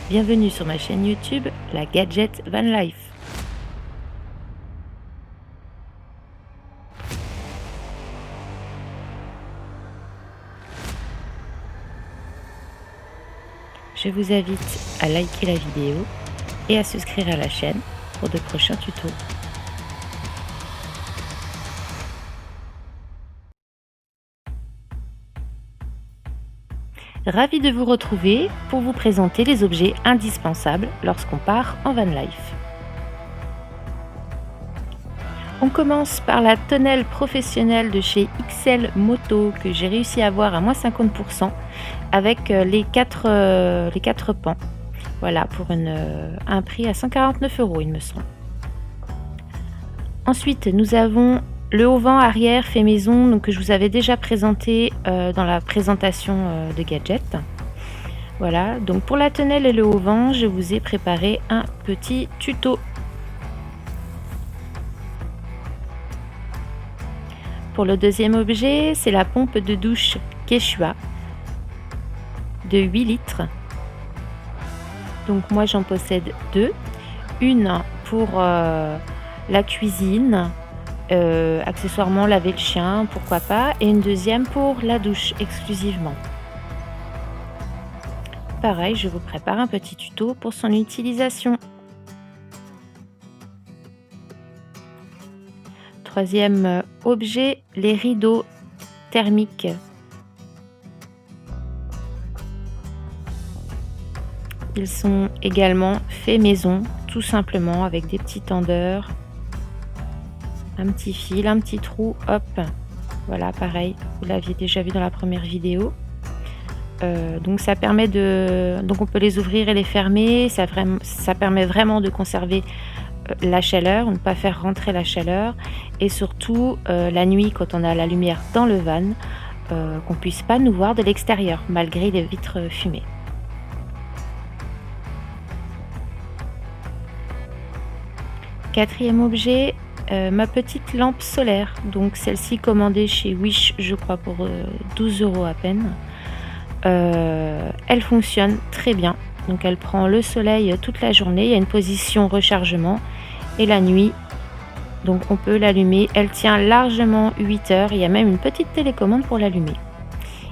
Bienvenue sur ma chaîne YouTube, la Gadget Van Life. Je vous invite à liker la vidéo et à souscrire à la chaîne pour de prochains tutos. Ravi de vous retrouver pour vous présenter les objets indispensables lorsqu'on part en van life. On commence par la tonnelle professionnelle de chez XL Moto que j'ai réussi à avoir à moins 50% avec les quatre pans. Voilà, pour un prix à 149 €, il me semble. Ensuite, nous avons le haut-vent arrière fait maison, donc que je vous avais déjà présenté dans la présentation de gadget. Voilà, donc pour la tonnelle et le haut-vent, je vous ai préparé un petit tuto. Pour le deuxième objet, c'est la pompe de douche Quechua de 8 litres. Donc moi j'en possède deux. Une pour la cuisine, accessoirement laver le chien, pourquoi pas, et une deuxième pour la douche exclusivement. Pareil, je vous prépare un petit tuto pour son utilisation. Troisième objet, les rideaux thermiques. Ils sont également faits maison, tout simplement avec des petits tendeurs, un petit fil, un petit trou, hop, voilà, pareil, vous l'aviez déjà vu dans la première vidéo. Donc ça permet donc on peut les ouvrir et les fermer, ça permet vraiment de conserver la chaleur, ne pas faire rentrer la chaleur, et surtout la nuit quand on a la lumière dans le van, qu'on puisse pas nous voir de l'extérieur malgré les vitres fumées. Quatrième objet, ma petite lampe solaire, donc celle-ci commandée chez Wish, je crois pour 12 € à peine. Elle fonctionne très bien, donc elle prend le soleil toute la journée, il y a une position rechargement, et la nuit, donc on peut l'allumer, elle tient largement 8 heures, il y a même une petite télécommande pour l'allumer.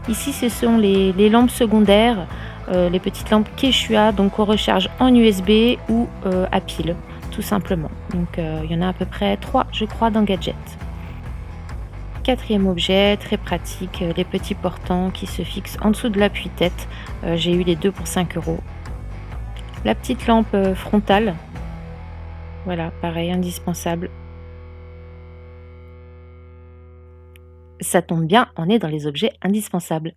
Ici ce sont les lampes secondaires, les petites lampes Quechua, donc on recharge en USB ou à pile, tout simplement. Donc il y en a à peu près 3 je crois dans Gadget. Quatrième objet, très pratique, les petits portants qui se fixent en dessous de l'appui-tête. J'ai eu les deux pour 5 €. La petite lampe frontale, voilà, pareil, indispensable. Ça tombe bien, on est dans les objets indispensables.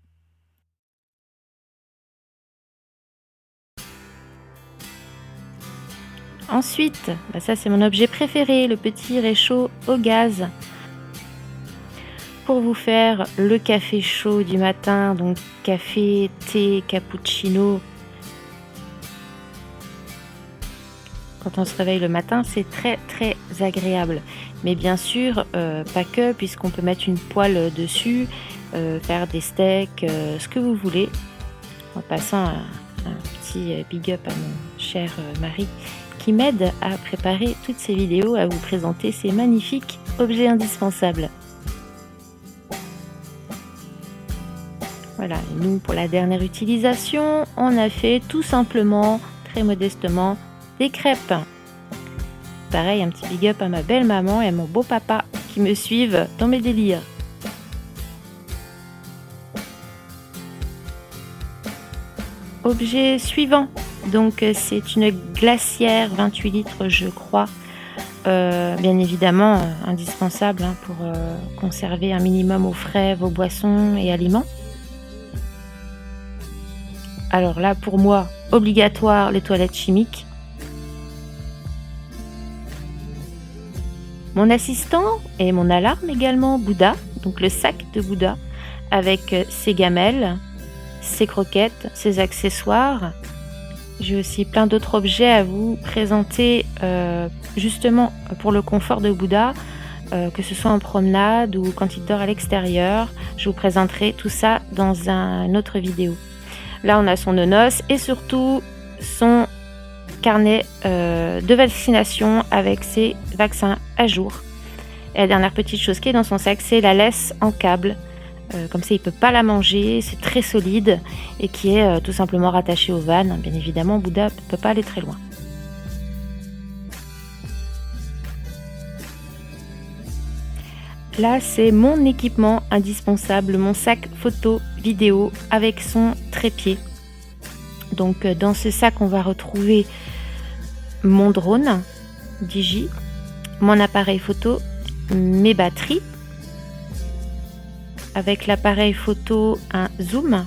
Ensuite, ça c'est mon objet préféré, le petit réchaud au gaz. Pour vous faire le café chaud du matin, donc café, thé, cappuccino. Quand on se réveille le matin, c'est très très agréable. Mais bien sûr, pas que, puisqu'on peut mettre une poêle dessus, faire des steaks, ce que vous voulez. En passant un petit big up à mon cher mari qui m'aide à préparer toutes ces vidéos, à vous présenter ces magnifiques objets indispensables. Voilà, et nous pour la dernière utilisation, on a fait tout simplement, très modestement, des crêpes. Pareil, un petit big up à ma belle maman et à mon beau papa qui me suivent dans mes délires. Objet suivant, donc c'est une glacière 28 litres je crois, bien évidemment indispensable pour conserver un minimum au frais vos boissons et aliments. Alors là pour moi, obligatoire les toilettes chimiques. Mon assistant et mon alarme également, Bouddha, donc le sac de Bouddha avec ses gamelles, ses croquettes, ses accessoires. J'ai aussi plein d'autres objets à vous présenter justement pour le confort de Bouddha, que ce soit en promenade ou quand il dort à l'extérieur. Je vous présenterai tout ça dans une autre vidéo. Là on a son nonos et surtout son carnet de vaccination avec ses vaccins à jour. Et la dernière petite chose qui est dans son sac, c'est la laisse en câble. Comme ça, il ne peut pas la manger, c'est très solide et qui est tout simplement rattaché au van. Bien évidemment, Bouddha ne peut pas aller très loin. Là, c'est mon équipement indispensable, mon sac photo vidéo avec son trépied. Donc dans ce sac, on va retrouver mon drone Digi, mon appareil photo, mes batteries, avec l'appareil photo un zoom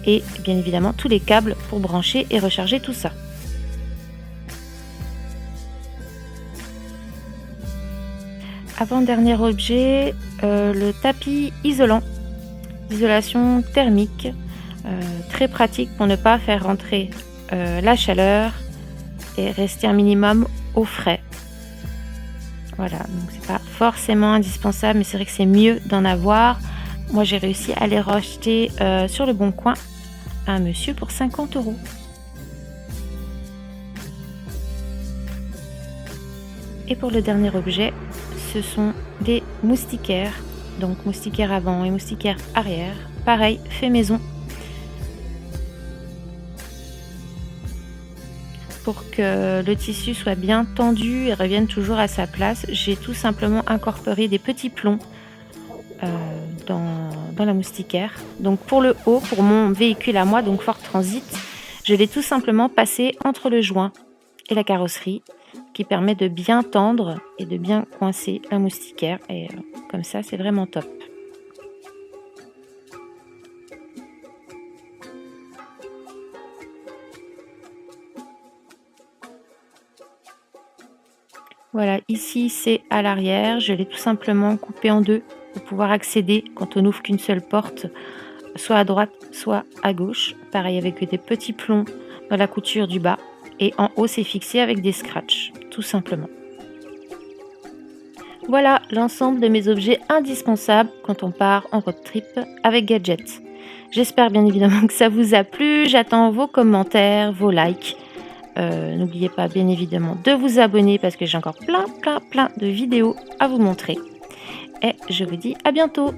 et bien évidemment tous les câbles pour brancher et recharger tout ça. Avant-dernier objet, le tapis isolant, isolation thermique, très pratique pour ne pas faire rentrer la chaleur et rester un minimum au frais. Voilà, donc c'est pas forcément indispensable, mais c'est vrai que c'est mieux d'en avoir. Moi, j'ai réussi à les racheter sur le Bon Coin à un monsieur pour 50 €. Et pour le dernier objet, ce sont des moustiquaires, donc moustiquaires avant et moustiquaires arrière. Pareil, fait maison. Pour que le tissu soit bien tendu et revienne toujours à sa place, j'ai tout simplement incorporé des petits plombs dans la moustiquaire. Donc pour le haut, pour mon véhicule à moi, donc Ford Transit, je l'ai tout simplement passé entre le joint et la carrosserie, qui permet de bien tendre et de bien coincer la moustiquaire. Et comme ça, c'est vraiment top. Voilà, ici c'est à l'arrière, je l'ai tout simplement coupé en deux pour pouvoir accéder quand on n'ouvre qu'une seule porte, soit à droite, soit à gauche. Pareil avec des petits plombs dans la couture du bas. Et en haut, c'est fixé avec des scratchs, tout simplement. Voilà l'ensemble de mes objets indispensables quand on part en road trip avec Gadget. J'espère bien évidemment que ça vous a plu. J'attends vos commentaires, vos likes. N'oubliez pas bien évidemment de vous abonner parce que j'ai encore plein de vidéos à vous montrer. Et je vous dis à bientôt.